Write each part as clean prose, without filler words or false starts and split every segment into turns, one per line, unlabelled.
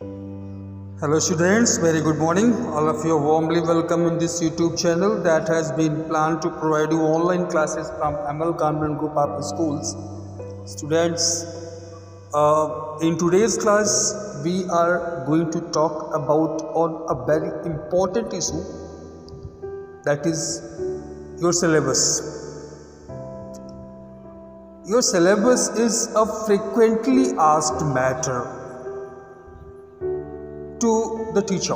Hello students, very good morning. All of you are warmly welcome in this YouTube channel that has been planned to provide you online classes from ML Government Group of Schools. Students, in today's class we are going to talk about on a very important issue, that is your syllabus. Your syllabus is a frequently asked matter to the teacher.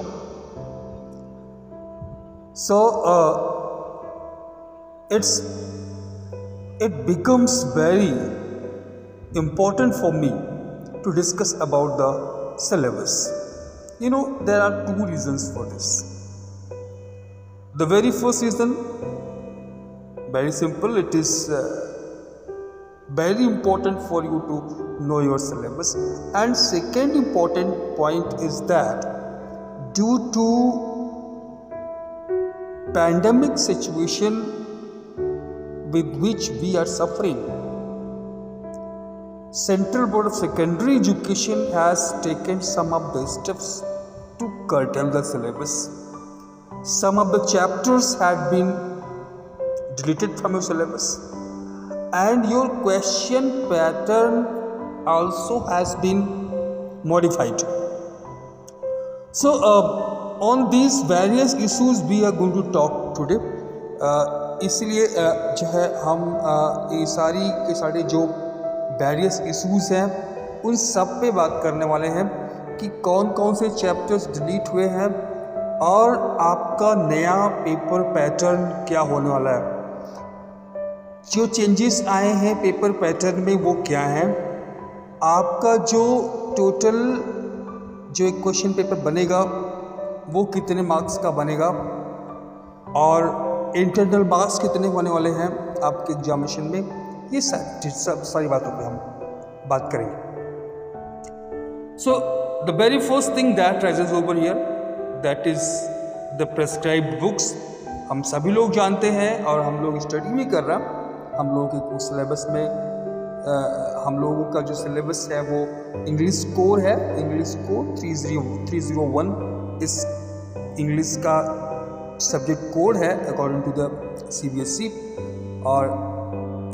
So it becomes very important for me to discuss about the syllabus. There are two reasons for this. The very first reason, very simple, it is very important for you to know your syllabus. And second important point is that due to pandemic situation with which we are suffering, Central Board of Secondary Education has taken some of the steps to curtail the syllabus. Some of the chapters had been deleted from your syllabus, and your question pattern also has been modified. So on these various issues we are going to talk today. इसलिए जो है हम ये सारी के सारे जो various issues हैं उन सब पे बात करने वाले हैं कि कौन कौन से चैप्टर्स डिलीट हुए हैं और आपका नया पेपर पैटर्न क्या होने वाला है। जो चेंजेस आए हैं पेपर पैटर्न में वो क्या है, आपका जो टोटल जो एक क्वेश्चन पेपर बनेगा वो कितने मार्क्स का बनेगा और इंटरनल मार्क्स कितने होने वाले हैं आपके एग्जामिनेशन में, ये सब सारी बातों पे हम बात करेंगे। So the very first thing that rises over here, that is the prescribed books. हम सभी लोग जानते हैं और हम लोग स्टडी भी कर रहे हैं। हम लोगों के सिलेबस में हम लोगों का जो सिलेबस है वो इंग्लिश कोर है। इंग्लिश कोर 301 इस इंग्लिश का सब्जेक्ट कोड है अकॉर्डिंग टू द CBSE, और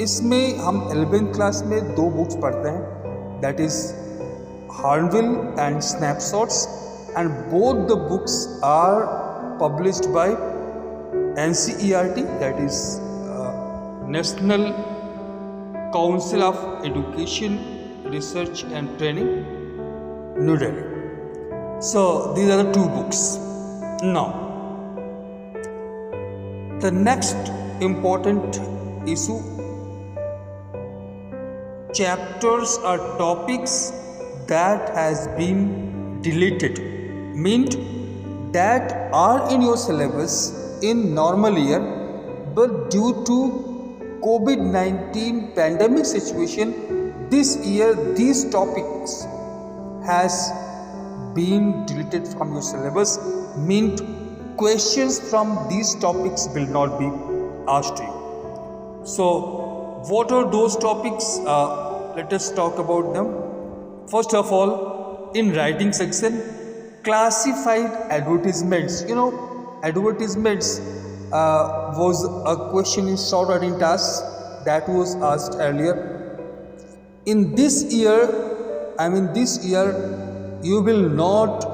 इसमें हम 11th क्लास में दो बुक्स पढ़ते हैं, that is Hornbill and Snapshots, and both the books are published by NCERT, that is National Council of Education, Research and Training, New Delhi. So these are the two books. Now, the next important issue, chapters or topics that has been deleted, meant that are in your syllabus in normal year, but due to COVID-19 pandemic situation, this year these topics has been deleted from your syllabus, meant questions from these topics will not be asked to you. So what are those topics? Let us talk about them. First of all, in writing section, classified advertisements. Advertisements was a question in short writing task that was asked earlier. In this year, you will not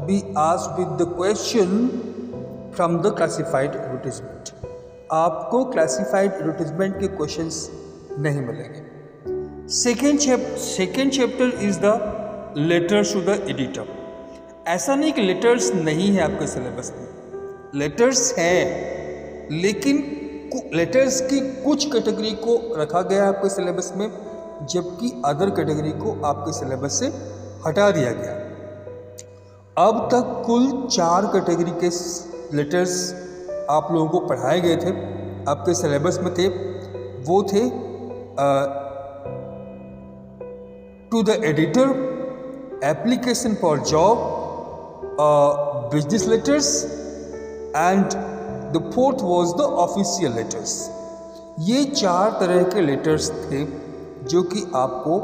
be asked with the question from the classified advertisement. आपको classified advertisement के questions नहीं मिलेंगे. Second chapter is the letters to the editor. ऐसा नहीं कि letters नहीं है आपके सिलेबस में, letters है, लेकिन लेटर्स की कुछ कैटेगरी को रखा गया है आपके सिलेबस में, जबकि अदर कैटेगरी को आपके सिलेबस से हटा दिया गया। अब तक कुल 4 कैटेगरी के लेटर्स आप लोगों को पढ़ाए गए थे, आपके सिलेबस में थे। वो थे to the editor, application for job, business letters, and the fourth was the official letters. ये 4 तरह के लेटर्स थे जो कि आपको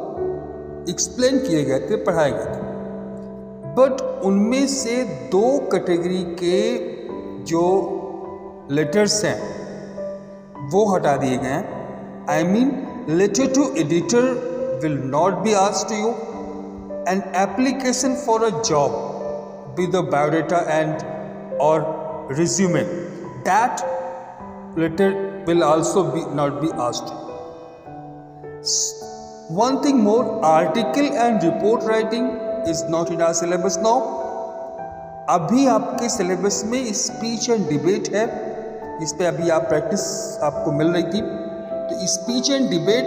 एक्सप्लेन किए गए थे, पढ़ाए गए थे। बट उनमें से 2 कैटेगरी के जो लेटर्स हैं वो हटा दिए गए हैं। I mean letter to editor will not be asked to you, an application for a job with the biodata and और resume, that letter will also not be asked. One thing more, article and report writing is not in our syllabus now. अभी आपके syllabus में speech and debate है, जिस पे अभी आप practice आपको मिल रही थी। तो स्पीच एंड डिबेट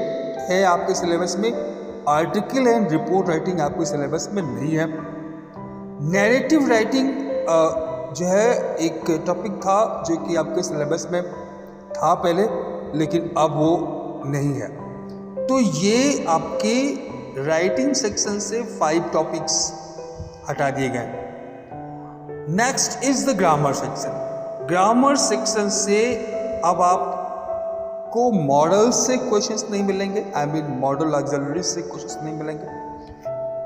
है आपके सिलेबस में, आर्टिकल एंड रिपोर्ट राइटिंग आपके सिलेबस में नहीं है। नैरेटिव राइटिंग जो है एक टॉपिक था जो कि आपके सिलेबस में था पहले, लेकिन अब वो नहीं है। तो ये आपके राइटिंग सेक्शन से 5 टॉपिक्स हटा दिए गए। Next is the grammar section. Grammar section से अब आपको मॉडल से क्वेश्चंस नहीं मिलेंगे, आई मीन मॉडल ऑक्सिलरी से क्वेश्चंस नहीं मिलेंगे,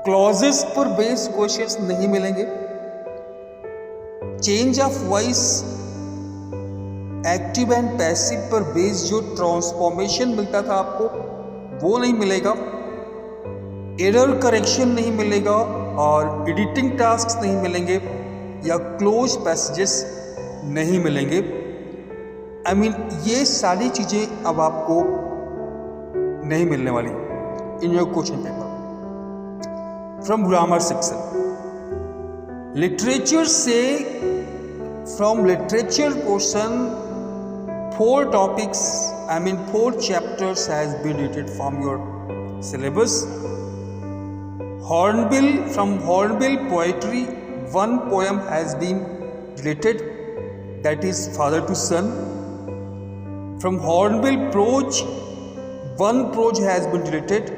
क्लॉजेस पर बेस्ड क्वेश्चंस नहीं मिलेंगे, change of voice, active and passive पर बेस्ड जो ट्रांसफॉर्मेशन मिलता था आपको वो नहीं मिलेगा, एरर करेक्शन नहीं मिलेगा और एडिटिंग टास्क नहीं मिलेंगे या क्लोज पैसेजेस नहीं मिलेंगे। आई मीन ये सारी चीज़ें अब आपको नहीं मिलने वाली in your question paper from grammar section. Literature से from literature portion 4 topics, I mean 4 chapters has been deleted from your syllabus. Hornbill, from Hornbill poetry, 1 poem has been deleted, that is Father to Son. From Hornbill prose, 1 prose has been deleted,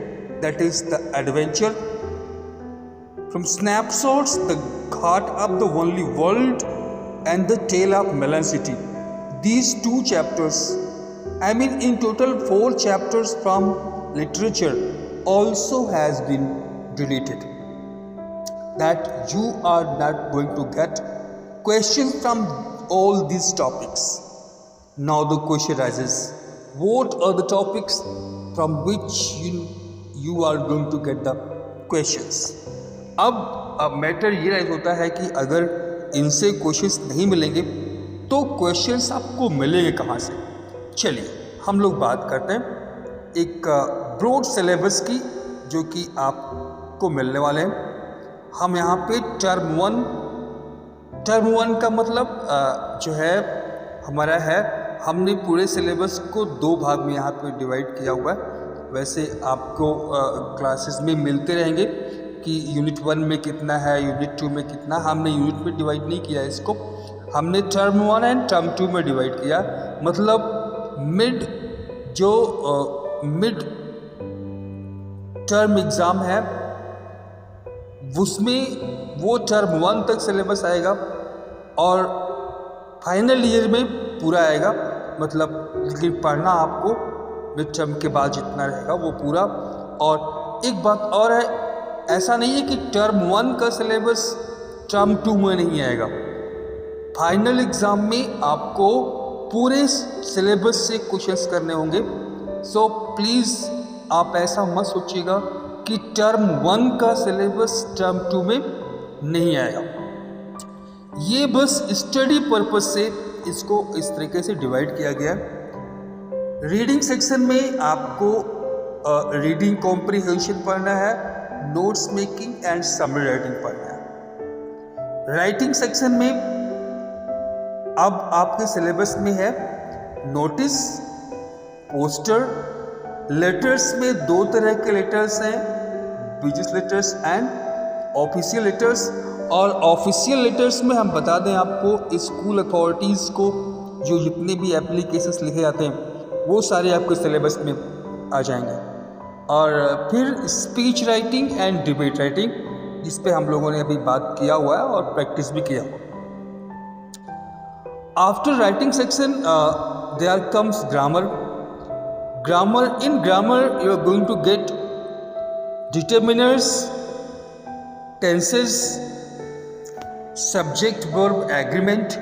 that is The Adventure. From Snapshots, The Heart of the Only World and The Tale of Melancholy. These 2 chapters, I mean in total 4 chapters from literature also has been deleted, that you are not going to get questions from all these topics. Now the question arises, what are the topics from which you are going to get the questions? अब matter ये rise होता है कि अगर इनसे questions नहीं मिलेंगे तो क्वेश्चंस आपको मिलेंगे कहाँ से। चलिए हम लोग बात करते हैं एक ब्रॉड सिलेबस की जो कि आपको मिलने वाले हैं। हम यहाँ पे टर्म 1 का मतलब जो है हमारा है, हमने पूरे सिलेबस को 2 भाग में यहाँ पे डिवाइड किया हुआ है। वैसे आपको क्लासेस में मिलते रहेंगे कि यूनिट 1 में कितना है, यूनिट 2 में कितना। हमने यूनिट में डिवाइड नहीं किया इसको, हमने टर्म 1 एंड टर्म 2 में डिवाइड किया। मतलब मिड टर्म एग्ज़ाम है उसमें वो टर्म 1 तक सिलेबस आएगा और फाइनल ईयर में पूरा आएगा। मतलब लेकिन पढ़ना आपको मिड टर्म के बाद जितना रहेगा वो पूरा। और एक बात और है, ऐसा नहीं है कि टर्म 1 का सिलेबस टर्म 2 में नहीं आएगा। फाइनल एग्ज़ाम में आपको पूरे सिलेबस से क्वेश्चंस करने होंगे। सो प्लीज़ आप ऐसा मत सोचिएगा कि टर्म 1 का सिलेबस टर्म 2 में नहीं आएगा। ये बस स्टडी पर्पस से इसको इस तरीके से डिवाइड किया गया है। रीडिंग सेक्शन में आपको रीडिंग कॉम्प्रिहेंशन पढ़ना है, notes making and summary writing पढ़ना है। राइटिंग सेक्शन में अब आपके सिलेबस में है नोटिस, पोस्टर, लेटर्स में 2 तरह के लेटर्स हैं, business letters and official letters. और ऑफिशियल लेटर्स में हम बता दें आपको, स्कूल अथॉरिटीज़ को जो जितने भी एप्लीकेशंस लिखे जाते हैं वो सारे आपके सिलेबस में आ जाएंगे। और फिर speech writing and debate writing, जिस पे हम लोगों ने अभी बात किया हुआ है और प्रैक्टिस भी किया हुआ। After writing section, there comes grammar. In grammar, you are going to get determiners, tenses, subject verb agreement,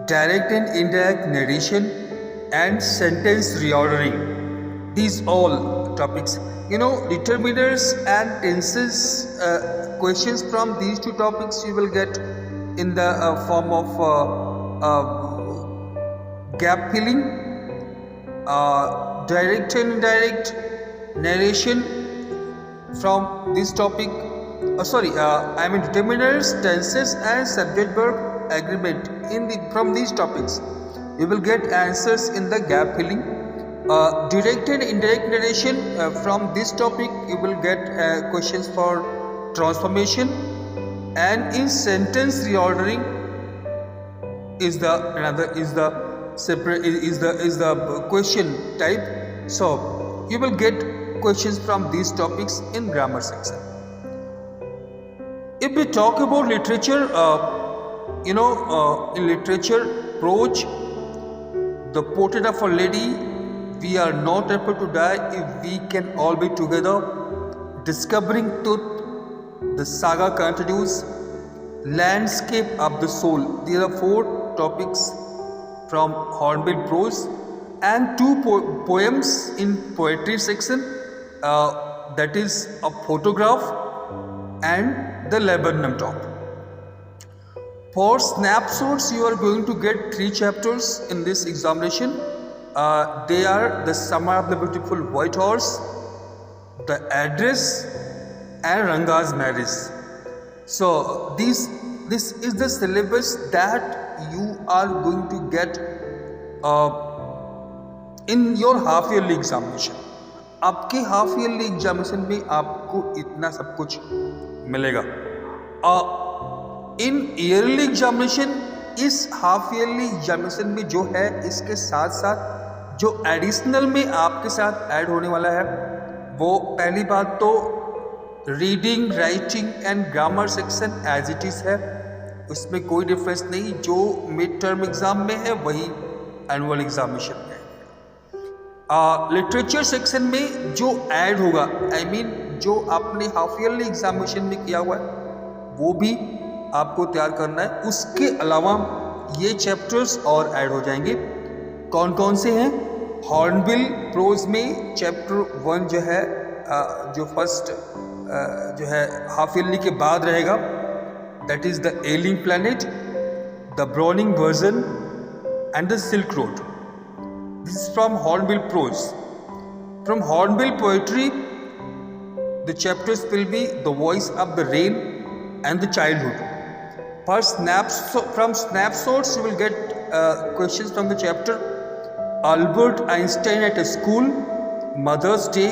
direct and indirect narration, and sentence reordering. These all topics. Determiners and tenses questions from these two topics you will get in the form of gap filling, direct and indirect narration from this topic. Determiners, tenses, and subject verb agreement from these topics. You will get answers in the gap filling. Direct and indirect narration from this topic you will get questions for transformation, and in sentence reordering is the question type. So you will get questions from these topics in grammar section. If we talk about literature, in literature, prose, the portrait of a lady, we are not able to die if we can all be together, discovering truth, the saga continues, landscape of the soul. These are 4 topics from Hornbill prose, and 2 poems in poetry section, that is a photograph and the laburnum top. For snapshots, you are going to get 3 chapters in this examination. They are the Summer of the Beautiful White Horse, the Address, and Ranga's Marriage. So this is the syllabus that you are going to get in your half yearly examination. आपके half yearly examination में आपको इतना सब कुछ मिलेगा. इन yearly examination, इस half yearly examination में जो है, इसके साथ साथ जो एडिशनल में आपके साथ ऐड होने वाला है, वो पहली बात तो reading, writing and grammar section as it is है, उसमें कोई डिफरेंस नहीं. जो मिड टर्म एग्ज़ाम में है वही एनुअल एग्जामिनेशन में है. लिटरेचर सेक्शन में जो ऐड होगा, जो आपने हाफ ईयरली एग्जामिनेशन में किया हुआ है वो भी आपको तैयार करना है. उसके अलावा ये चैप्टर्स और ऐड हो जाएंगे. कौन कौन से हैं? हॉर्नबिल प्रोज में चैप्टर 1 जो है, जो फर्स्ट जो है हाफ ईयरली के बाद रहेगा, that is the ailing planet, the browning version and the silk road. This is from Hornbill prose. From Hornbill poetry, the chapters will be The Voice of the Rain and the Childhood. From snapshots, you will get questions from the chapter Albert Einstein at a School, Mother's Day,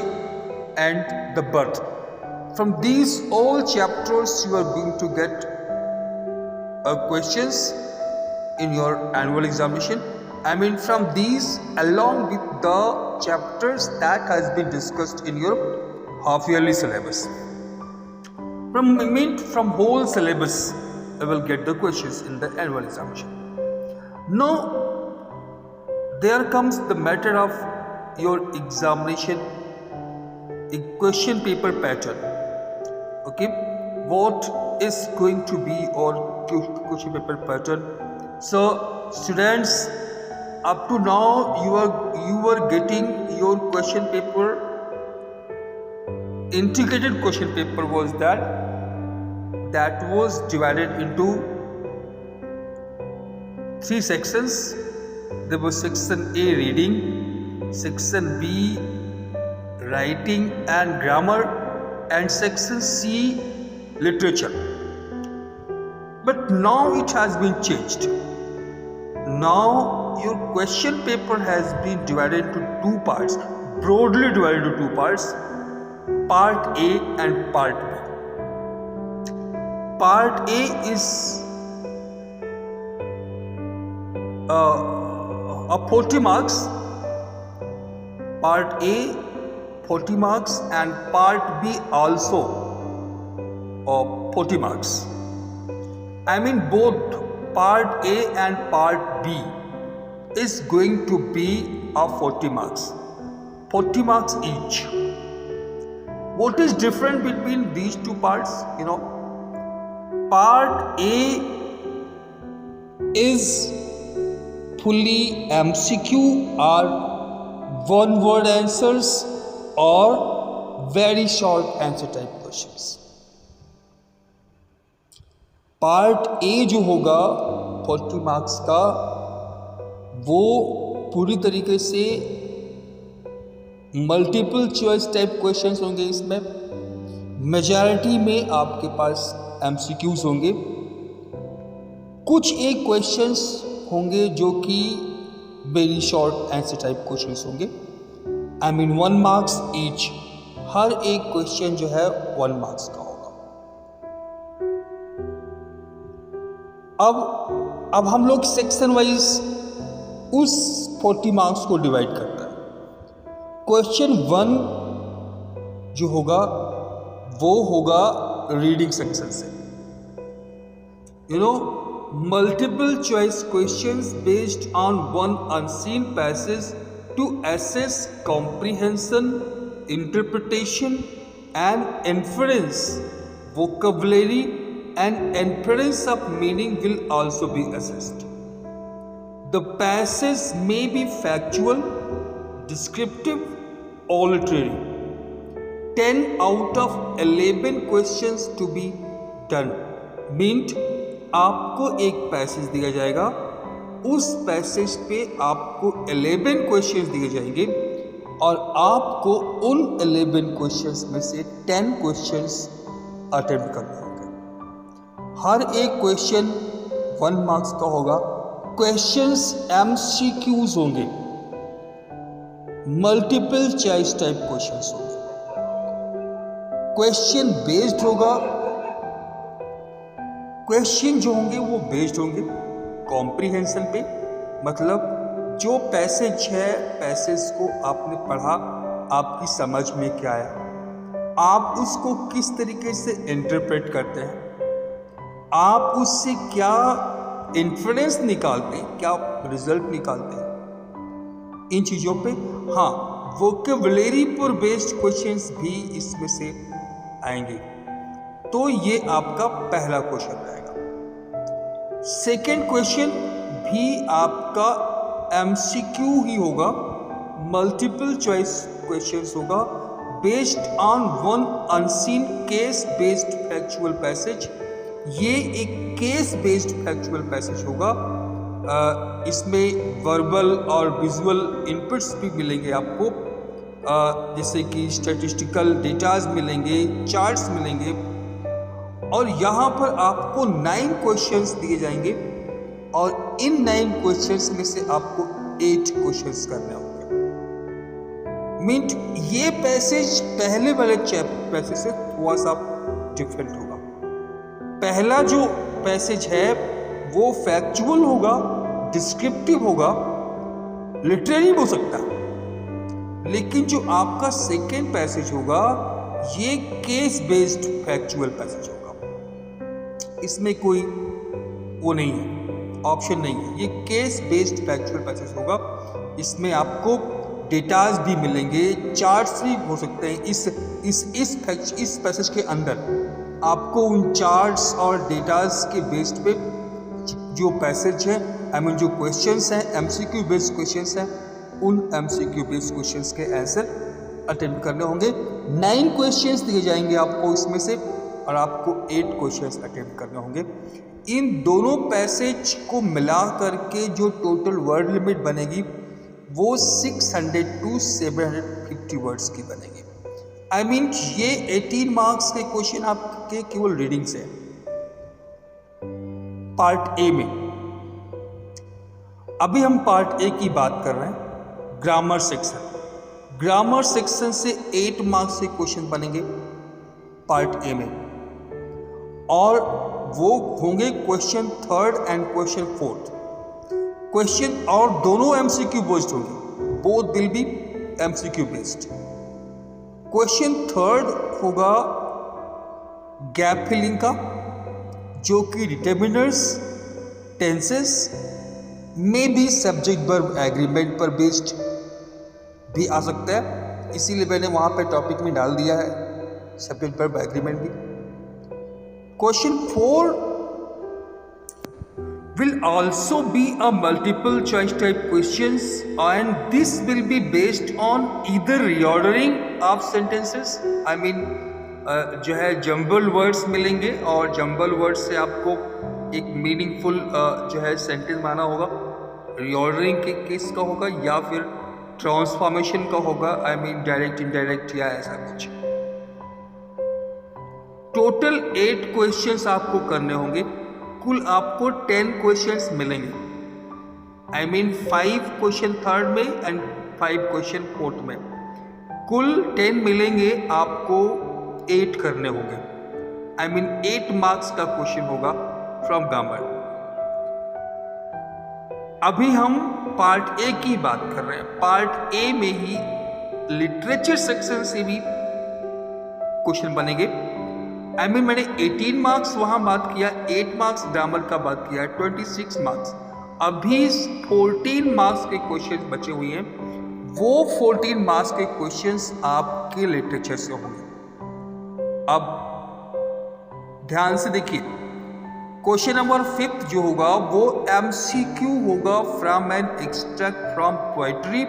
and the Birth. From these all chapters, you are going to get questions in your annual examination. From these, along with the chapters that has been discussed in your half-yearly syllabus. From whole syllabus, I will get the questions in the annual examination. Now, there comes the matter of your examination, a question paper pattern. Okay, what is going to be your question paper pattern? So, students, up to now you are getting your question paper. Integrated question paper was that was divided into 3 sections. There was section A, reading, section B, writing and grammar, and section C, literature. But now it has been changed. Now your question paper has been divided into 2 parts, broadly divided into 2 parts, part A and part B. Part A is a 40 marks, part A 40 marks, and part B also 40 marks. Both part A and part B is going to be of 40 marks. 40 marks each. What is different between these 2 parts? Part A is fully MCQ और one word answers और very short answer type questions. Part A जो होगा 40 marks का, वो पूरी तरीके से multiple choice type questions होंगे। इसमें मेजॉरिटी में आपके पास MCQs होंगे, कुछ एक क्वेश्चंस होंगे जो कि very short answer type questions होंगे। I mean 1 मार्क्स ईच, हर एक क्वेश्चन जो है 1 मार्क्स का होगा। अब हम लोग सेक्शन वाइज उस 40 मार्क्स को डिवाइड करते हैं। क्वेश्चन 1 जो होगा वो होगा रीडिंग सेक्शन से। Multiple choice questions based on one unseen passage to assess comprehension, interpretation and inference. Vocabulary and inference of meaning will also be assessed. The passage may be factual, descriptive or literary. 10 out of 11 questions to be done. Meant आपको एक passage दिया जाएगा, उस passage पे आपको 11 questions दिए जाएंगे और आपको उन 11 क्वेश्चंस में से 10 क्वेश्चंस अटेम्प्ट करने होंगे। हर एक क्वेश्चन 1 मार्क्स का होगा। क्वेश्चंस MCQs होंगे, मल्टीपल चॉइस टाइप क्वेश्चंस होंगे। क्वेश्चन बेस्ड होगा, क्वेश्चन जो होंगे वो बेस्ड होंगे कॉम्प्रिहेंशन पे, मतलब जो पैसेज है, पैसेज को आपने पढ़ा, आपकी समझ में क्या आया, आप उसको किस तरीके से इंटरप्रेट करते हैं, आप उससे क्या इन्फ्लुएंस निकालते हैं, क्या रिजल्ट निकालते हैं, इन चीज़ों पे। हाँ, वोकेबुलरी पर बेस्ड क्वेश्चंस भी इसमें से आएंगे। तो ये आपका पहला क्वेश्चन रहेगा। सेकेंड क्वेश्चन भी आपका MCQ ही होगा, मल्टीपल चॉइस क्वेश्चंस होगा based on one unseen case based factual passage. ये एक केस बेस्ड फैक्चुअल पैसेज होगा। इसमें वर्बल और विजुअल इनपुट्स भी मिलेंगे आपको, जैसे कि स्टैटिस्टिकल डेटाज मिलेंगे, चार्ट्स मिलेंगे, और यहाँ पर आपको 9 क्वेश्चंस दिए जाएंगे और इन 9 क्वेश्चंस में से आपको 8 क्वेश्चंस करने होंगे। मीन्स ये पैसेज पहले वाले पैसेज से थोड़ा सा डिफरेंट होगा। पहला जो पैसेज है वो फैक्चुअल होगा, डिस्क्रिप्टिव होगा, लिटरेरी हो सकता है, लेकिन जो आपका सेकेंड पैसेज होगा ये केस बेस्ड फैक्चुअल पैसेज होगा। इसमें कोई वो नहीं है, ऑप्शन नहीं है, ये केस बेस्ड फैक्चुअल पैसेज होगा। इसमें आपको डेटाज भी मिलेंगे, चार्ट्स भी हो सकते हैं। इस पैसेज के अंदर आपको उन चार्ट्स और डेटाज के बेस्ड पे जो पैसेज है, जो क्वेश्चंस हैं, MCQ बेस्ड क्वेश्चंस हैं, उन MCQ बेस्ड क्वेश्चंस के आंसर अटेम्प्ट करने होंगे। 9 क्वेश्चंस दिए जाएंगे आपको इसमें से और आपको 8 क्वेश्चंस अटेम्प्ट करने होंगे। इन दोनों पैसेज को मिला करके जो टोटल वर्ड लिमिट बनेगी वो 600 to 750 वर्ड्स की बनेगी। ये 18 मार्क्स के क्वेश्चन आपके केवल रीडिंग से। पार्ट ए में अभी हम पार्ट ए की बात कर रहे हैं, ग्रामर सेक्शन। ग्रामर सेक्शन से 8 मार्क्स के क्वेश्चन बनेंगे पार्ट ए में, और वो होंगे question 3rd and question 4th question, और दोनों MCQ बेस्ड होंगे, both will be MCQ based. Question 3rd होगा गैप फिलिंग का, जो कि डिटर्मिनर्स, टेंसेस में भी सब्जेक्ट वर्ब एग्रीमेंट पर बेस्ड भी आ सकता है, इसीलिए मैंने वहाँ पे टॉपिक में डाल दिया है सब्जेक्ट वर्ब एग्रीमेंट भी। Question 4 will also be a multiple choice type questions, and this will be based on either reordering of sentences. I mean जो है जम्बल वर्ड्स मिलेंगे और जम्बल वर्ड्स से आपको एक मीनिंगफुल जो है सेंटेंस बनाना होगा। रिऑर्डरिंग के केस का होगा या फिर ट्रांसफॉर्मेशन का होगा, आई मीन डायरेक्ट इनडायरेक्ट या ऐसा कुछ। टोटल 8 क्वेश्चंस आपको करने होंगे। कुल आपको 10 क्वेश्चंस मिलेंगे, आई मीन 5 क्वेश्चन थर्ड में एंड 5 क्वेश्चन फोर्थ में। कुल 10 मिलेंगे, आपको 8 करने होंगे, आई मीन 8 मार्क्स का क्वेश्चन होगा फ्रॉम ग्रामर। अभी हम पार्ट ए की बात कर रहे हैं। पार्ट ए में ही लिटरेचर सेक्शन से भी क्वेश्चन बनेंगे। आई मीन मैंने 18 मार्क्स वहां बात किया, 8 मार्क्स ग्रामर का बात किया, 26 मार्क्स। अभी 14 मार्क्स के क्वेश्चन बचे हुए हैं, वो 14 मार्क्स के क्वेश्चंस आपके लिटरेचर से होंगे। अब ध्यान से देखिए, क्वेश्चन नंबर 5 जो होगा वो MCQ होगा from an extract from poetry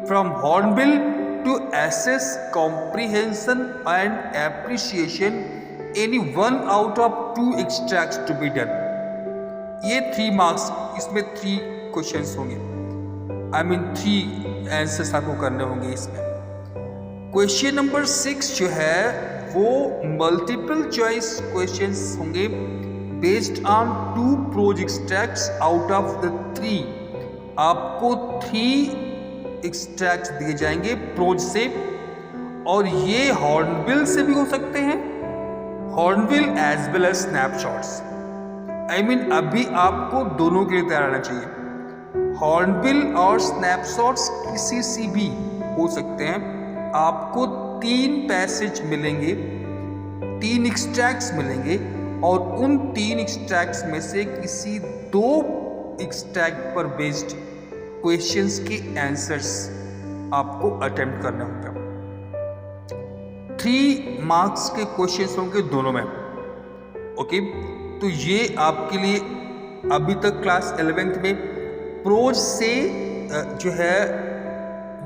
from Hornbill to assess comprehension and appreciation any one out of 2 extracts to be done। ये 3 मार्क्स, इसमें 3 क्वेश्चंस होंगे, आई मीन 3 आंसर्स आपको करने होंगे इसमें। क्वेश्चन नंबर 6 जो है वो मल्टीपल चॉइस क्वेश्चंस होंगे based on 2 prose extracts out of the 3। आपको 3 एक्सट्रैक्ट्स दिए जाएंगे प्रोज से, और ये हॉर्नबिल से भी हो सकते हैं, Hornbill as well as Snapshots. I mean अभी आपको दोनों के लिए तैयार रहना चाहिए। हॉर्नबिल और स्नैपशॉट्स किसी से भी हो सकते हैं। आपको 3 पैसेज मिलेंगे, 3 एक्सट्रैक्ट्स मिलेंगे, और उन 3 एक्सट्रैक्ट्स में से किसी 2 एक्सट्रैक्ट पर बेस्ड क्वेश्चंस के आंसर्स आपको अटेम्प्ट करना होगा। 3 मार्क्स के क्वेश्चंस होंगे दोनों में, ओके। तो ये आपके लिए अभी तक क्लास 11th में प्रोज से जो है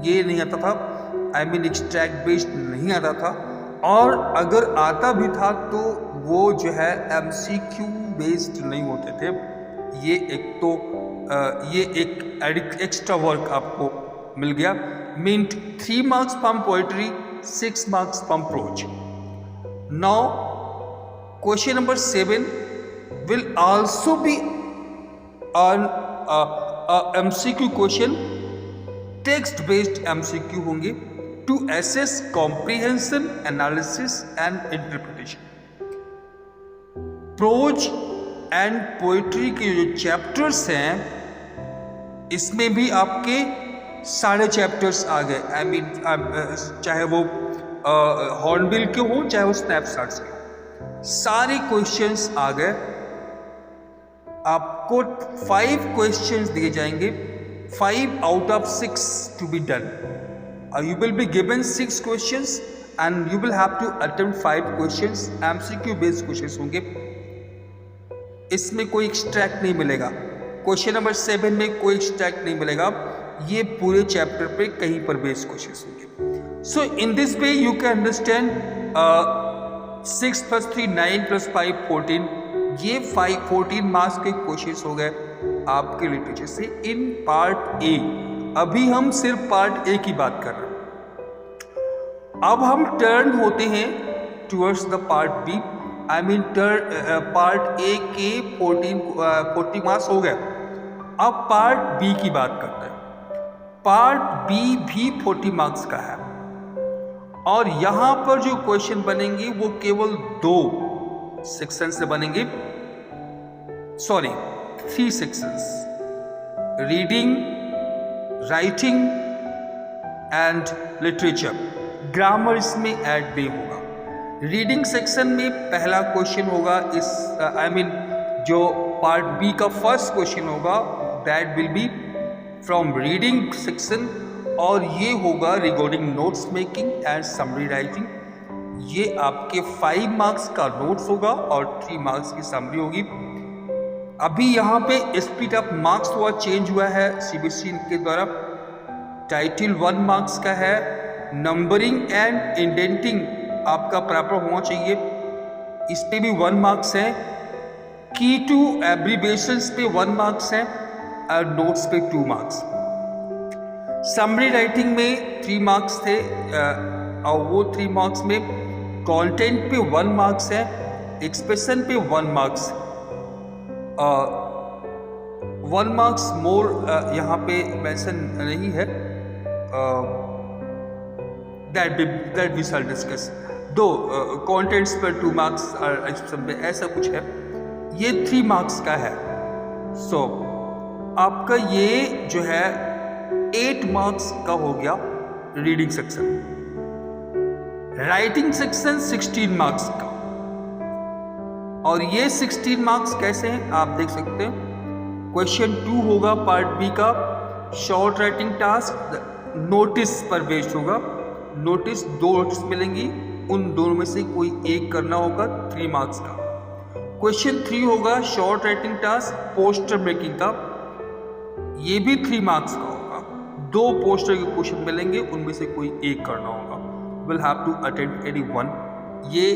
ये नहीं आता था, आई मीन एक्सट्रैक्ट बेस्ड नहीं आता था, और अगर आता भी था तो वो जो है MCQ बेस्ड नहीं होते थे। ये एक एक्स्ट्रा वर्क आपको मिल गया। Meant 3 marks from poetry, 6 marks from prose. Now question number 7 will also be on MCQ question, text based MCQ होंगे to assess comprehension, analysis and interpretation। Prose and poetry के जो चैप्टर्स हैं इसमें भी आपके सारे चैप्टर्स आ गए, आई मीन चाहे वो हॉर्नबिल के हो चाहे वो स्नैपशॉट्स के, सारे क्वेश्चंस आ गए। आपको 5 क्वेश्चंस दिए जाएंगे, 5 out of 6 to be done. You will be given 6 questions and you will have to attempt 5 questions। MCQ based questions होंगे, इसमें कोई एक्सट्रैक्ट नहीं मिलेगा। क्वेश्चन नंबर 7 में कोई एक्सट्रैक्ट नहीं मिलेगा, ये पूरे चैप्टर पे कहीं पर बेस्ड क्वेश्चंस होंगे। So in this way you can understand 6 + 3 9 + 5 14। ये 14 मार्क्स के क्वेश्चंस हो गए आपके लिटरेचर से इन पार्ट ए। अभी हम सिर्फ पार्ट ए की बात कर रहे हैं। अब हम टर्न होते हैं towards the part B, I mean part A के 40 मार्क्स हो गए। अब पार्ट बी की बात करते हैं। पार्ट बी भी 40 मार्क्स का है, और यहां पर जो क्वेश्चन बनेंगे वो केवल 2 सेक्शन से बनेंगे, sorry 3 sections, reading, writing and literature. Grammar इसमें ऐड नहीं होगा। रीडिंग सेक्शन में पहला क्वेश्चन होगा इस आई मीन जो पार्ट बी का फर्स्ट क्वेश्चन होगा that will be from reading section, और ये होगा regarding notes making and summary writing. ये आपके 5 मार्क्स का नोट्स होगा और 3 मार्क्स की समरी होगी। अभी यहाँ पे स्प्लिट ऑफ मार्क्स हुआ, चेंज हुआ है सीबीएसई के द्वारा। टाइटल 1 मार्क्स का है, नंबरिंग एंड इंडेंटिंग आपका प्रॉपर होना चाहिए, इस पे भी 1 मार्क्स है। की टू एब्रीविएशंस पे 1 मार्क्स है और नोट्स पे 2 मार्क्स। समरी राइटिंग में 3 मार्क्स थे और वो 3 मार्क्स में कंटेंट पे 1 मार्क्स है, एक्सप्रेशन पे 1 मार्क्स, 1 मार्क्स मोर यहाँ पे मेंशन नहीं है, दैट वी शैल डिस्कस। दो कंटेंट्स पर 2 मार्क्स और एक्सप्रेशन पे ऐसा कुछ है, ये 3 मार्क्स का है। सो आपका ये जो है 8 मार्क्स का हो गया reading section. Writing section 16 marks का, और ये 16 मार्क्स कैसे हैं आप देख सकते हैं। क्वेश्चन 2 होगा पार्ट बी का, शॉर्ट राइटिंग टास्क नोटिस पर बेस्ड होगा। नोटिस 2 नोटिस मिलेंगी, उन दोनों में से कोई एक करना होगा, 3 मार्क्स का। क्वेश्चन 3 होगा short writing task poster making का, ये भी 3 मार्क्स का होगा। 2 पोस्टर के क्वेश्चन मिलेंगे, उनमें से कोई एक करना होगा। Will have to attempt any one. ये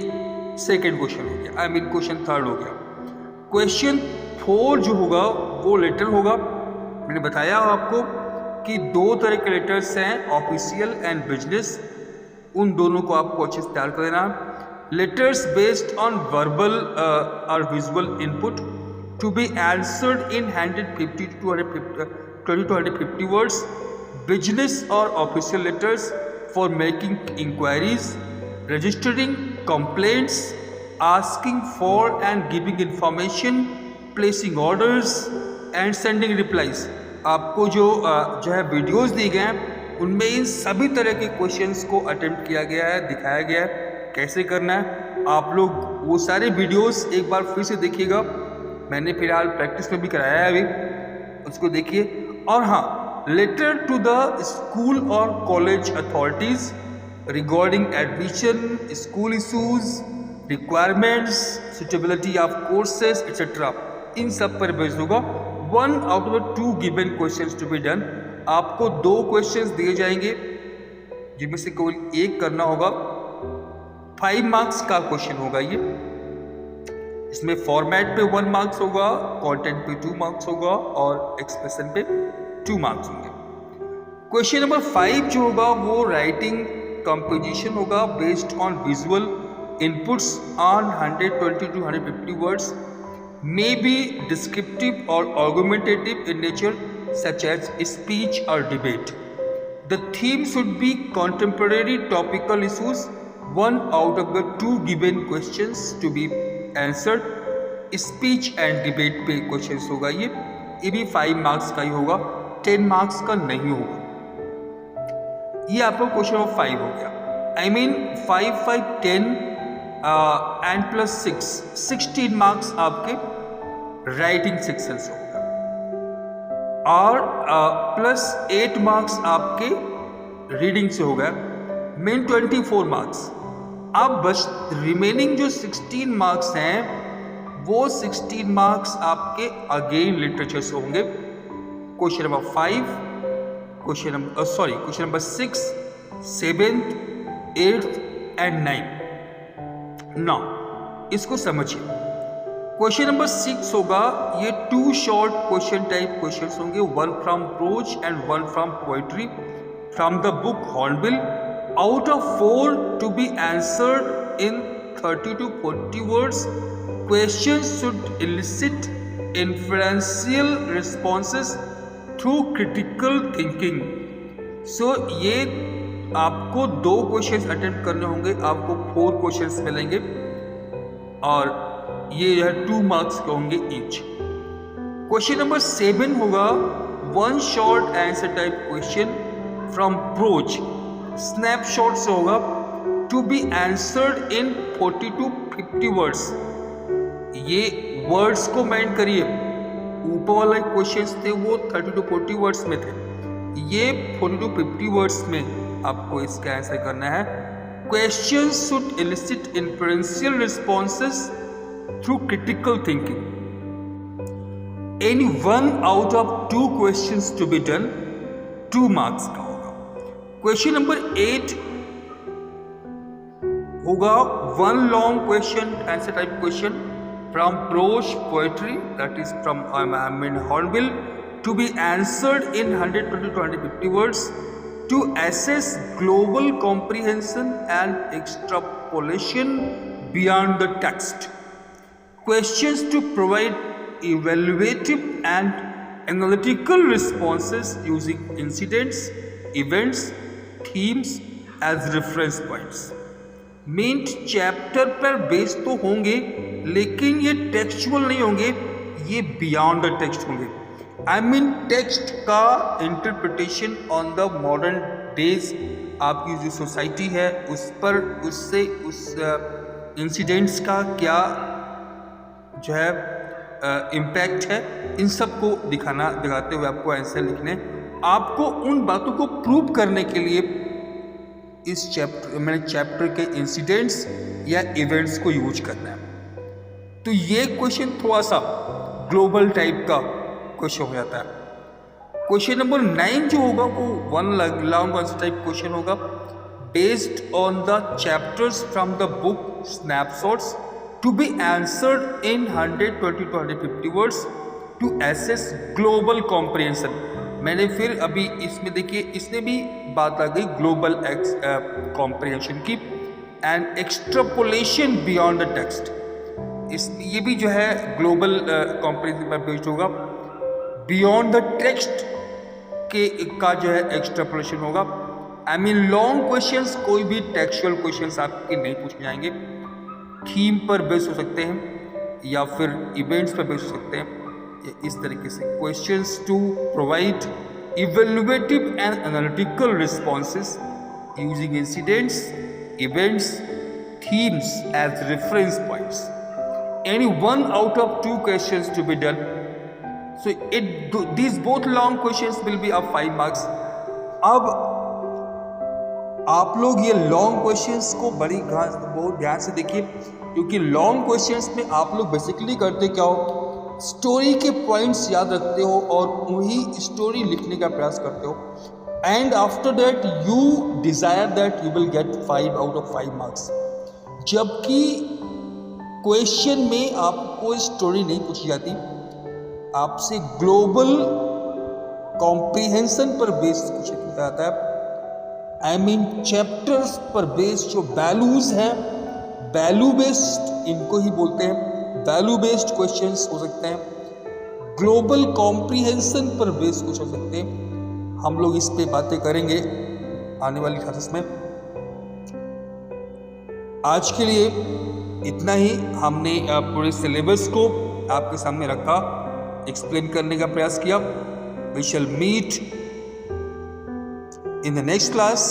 सेकेंड क्वेश्चन हो गया, आई मीन क्वेश्चन 3 हो गया। क्वेश्चन 4 जो होगा वो लेटर होगा। मैंने बताया आपको कि 2 तरह के लेटर्स हैं, ऑफिशियल एंड बिजनेस, उन दोनों को आपको अच्छे से तैयार कर देना। लेटर्स बेस्ड ऑन वर्बल और visual input to be answered in 150 to 250 words. Business और official letters for making inquiries, registering complaints, asking for and giving information, placing orders and sending replies. आपको जो है वीडियोस दिए गए हैं उनमें इन सभी तरह के क्वेश्चंस को अटेम्प्ट किया गया है, दिखाया गया है कैसे करना है। आप लोग वो सारे वीडियोस एक बार फिर से देखिएगा, मैंने फिलहाल प्रैक्टिस में भी कराया है अभी, उसको देखिए। और हाँ, लेटर टू द स्कूल और college authorities regarding admission, school issues, requirements, suitability of courses etcetera, इन सब पर बेस्ड होगा। 1 out of the 2 given questions to be done. आपको 2 क्वेश्चंस दिए जाएंगे जिनमें से कोई एक करना होगा। 5 मार्क्स का क्वेश्चन होगा ये। इसमें फॉर्मेट पे 1 मार्क्स होगा, कंटेंट पे 2 मार्क्स होगा और एक्सप्रेशन पे 2 मार्क्स होंगे। क्वेश्चन नंबर 5 जो होगा वो राइटिंग कंपोजिशन होगा based on visual inputs on 120 to 150 words, may be descriptive or argumentative in nature such as speech or debate. The theme should be contemporary topical issues. 1 out of the 2 given questions to be answered speech and debate पे questions होगा। ये भी 5 marks का ही होगा, 10 marks का नहीं होगा। ये आपका क्वेश्चन नंबर 5 हो गया। I mean 5 5 10 and plus 6 16 marks आपके राइटिंग सेक्शन से होगा और प्लस 8 मार्क्स आपके रीडिंग से होगा, मेन 24 मार्क्स। अब बस रिमेनिंग जो 16 मार्क्स हैं वो 16 मार्क्स आपके अगेन लिटरेचर से होंगे। Question number 5, question number 6, 7, 8 and 9। Now इसको समझिए। क्वेश्चन नंबर 6 होगा, ये 2 शॉर्ट क्वेश्चन टाइप क्वेश्चंस होंगे, 1 from prose and 1 from poetry from the book Hornbill. Out of 4 to be answered in 30 to 40 words, questions should elicit influential responses through critical thinking. So ये आपको 2 questions attempt करने होंगे, आपको 4 questions मिलेंगे और ये जो है 2 मार्क्स के होंगे ईच। क्वेश्चन नंबर 7 होगा 1 short answer type question from prose, snapshot से होगा, to be answered in 40 to 50 words. ये वर्ड्स को माइंड करिए, ऊपर वाले क्वेश्चंस थे वो 30 to 40 वर्ड्स में थे, ये 40 to 50 वर्ड्स में आपको इसका आंसर करना है। Questions should elicit inferential responses through critical thinking. Any one out of 2 questions to be done, 2 marks का होगा. Question number 8 होगा one long question answer type question from prose poetry, that is from Hornbill, to be answered in 120 to 150 words to assess global comprehension and extrapolation beyond the text. Questions to provide evaluative and analytical responses using incidents, events, themes as reference points. Main chapter पर base तो होंगे, लेकिन ये textual नहीं होंगे, ये beyond the text होंगे. I mean text का interpretation on the modern days, आपकी जो सोसाइटी है उस पर, उससे उस इंसिडेंट्स का क्या जो है इम्पैक्ट है, इन सब को दिखाते हुए आपको आंसर लिखने, आपको उन बातों को प्रूव करने के लिए इस चैप्टर के इंसिडेंट्स या इवेंट्स को यूज करना है. तो ये क्वेश्चन थोड़ा सा ग्लोबल टाइप का क्वेश्चन हो जाता है. क्वेश्चन नंबर 9 जो होगा वो one long answer type question होगा, based on the chapters from the book Snapshots to be answered in 120 to 150 words to assess global comprehension. मैंने फिर अभी इसमें देखिए, इसमें भी बात आ गई ग्लोबल कॉम्प्रिहेंशन की and extrapolation beyond the text. ये भी जो है ग्लोबल कॉम्प्रिहेंशन पर बेस्ड होगा. बियॉन्ड द टेक्स्ट का जो है एक्सट्रापोलेशन होगा. आई मीन लॉन्ग क्वेश्चंस, कोई भी टेक्सचुअल क्वेश्चंस आपके नहीं पूछे जाएंगे, थीम पर बेस हो सकते हैं या फिर इवेंट्स पर बेस हो सकते हैं. इस तरीके से questions to provide evaluative and analytical responses using incidents, events, themes as reference points. Any one out of 2 questions to be done. So these both long questions will be of 5 marks. अब आप लोग ये long questions को बहुत ध्यान से देखिए, क्योंकि लॉन्ग क्वेश्चंस में आप लोग बेसिकली करते क्या हो, स्टोरी के पॉइंट्स याद रखते हो और वही स्टोरी लिखने का प्रयास करते हो. And after that you desire that you will get 5 out of 5 marks. जबकि क्वेश्चन में आपको स्टोरी नहीं पूछी जाती, आपसे ग्लोबल कॉम्प्रिहेंशन पर बेस्ड पूछा जाता है. आई मीन चैप्टर्स पर बेस्ड जो वैल्यूज हैं, वैल्यू बेस्ड इनको ही बोलते हैं, वैल्यू बेस्ड क्वेश्चंस हो सकते हैं, ग्लोबल कॉम्प्रिहेंशन पर बेस्ड कुछ हो सकते हैं. हम लोग इस पे बातें करेंगे आने वाली क्लासेस में. आज के लिए इतना ही. हमने पूरे सिलेबस को आपके सामने रखा, एक्सप्लेन करने का प्रयास किया. We shall meet in the next class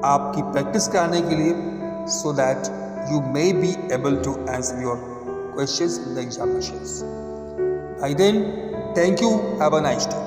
आपकी प्रैक्टिस कराने के लिए, so that you may be able to answer your questions in the examinations. By then, thank you. Have a nice day.